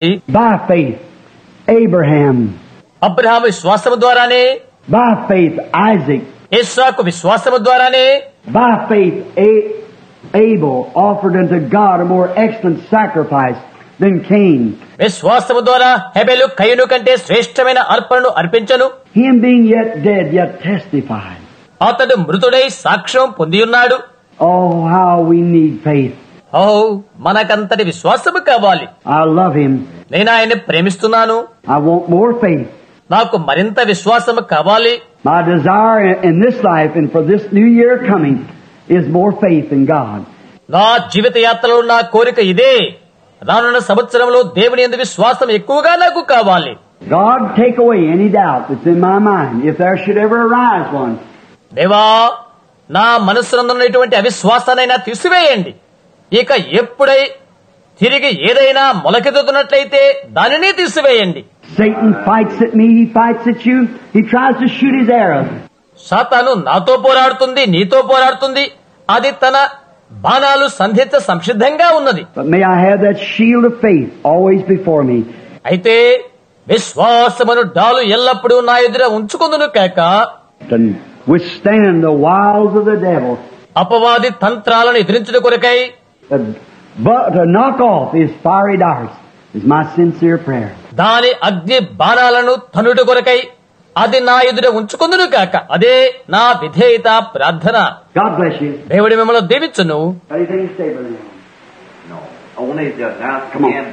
By faith, Abraham. Abraham విశ్వాసము ద్వారానే, By faith, Isaac. ఇస్సాకు విశ్వాసము ద్వారానే, By faith, Abel offered unto God a more excellent sacrifice than Cain. విశ్వాసము ద్వారా హెబెలు కయీను కంటే శ్రేష్టమైన అర్పణను అర్పించను. Him being yet dead, yet testified. అతడు మృతుడై సాక్ష్యం పొందియున్నాడు. Oh, how we need faith. ఓ, మనకంతటి విశ్వాసము కావాలి. I love him. నేను ఆయన్ని ప్రేమిస్తున్నాను. I want more faith. నాకు మరింత విశ్వాసము కావాలి. My desire in this life and for this new year coming is more faith in God. నా జీవిత యాత్రలో నా కోరిక ఇదే. రానున్న సంవత్సరంలో దేవుని యందు విశ్వాసం ఎక్కువగా నాకు కావాలి. God, take away any doubt that's in my mind, if there should ever arise one. దేవా, నా మనస్సునందున్నటువంటి అవిశ్వాసానైనా తీసివేయండి. ఇక ఎప్పుడై తిరిగి ఏదైనా మొలకెత్తుతున్నట్లయితే దానిని తీసివేయండి. Satan fights at me, he fights at you, he tries to shoot his arrows. సాతాను నాతో పోరాడుతుంది, నీతో పోరాడుతుంది. అది తన బాణాలు సంధించ సంసిద్ధంగా ఉన్నది. But may I have that shield of faith always before me. అయితే విశ్వాసమును డాలు ఎల్లప్పుడూ నా ఎదుర ఉంచుకుందును కాక, To withstand the wiles of the devil. అపవాది తంత్రాలను ఎదిరించుట కొరకై, But to knock off his fiery darts is my sincere prayer. దాని అగ్ని బాణాలను తనుట కొరకై అది నా ఎదుట ఉంచుకుందును కాక, అదే నా విధేయత ప్రార్థన. God bless you. దేవుడి మిమ్మల్ని దీవించును. Anything to say, brother? No. Only to announce Come on. again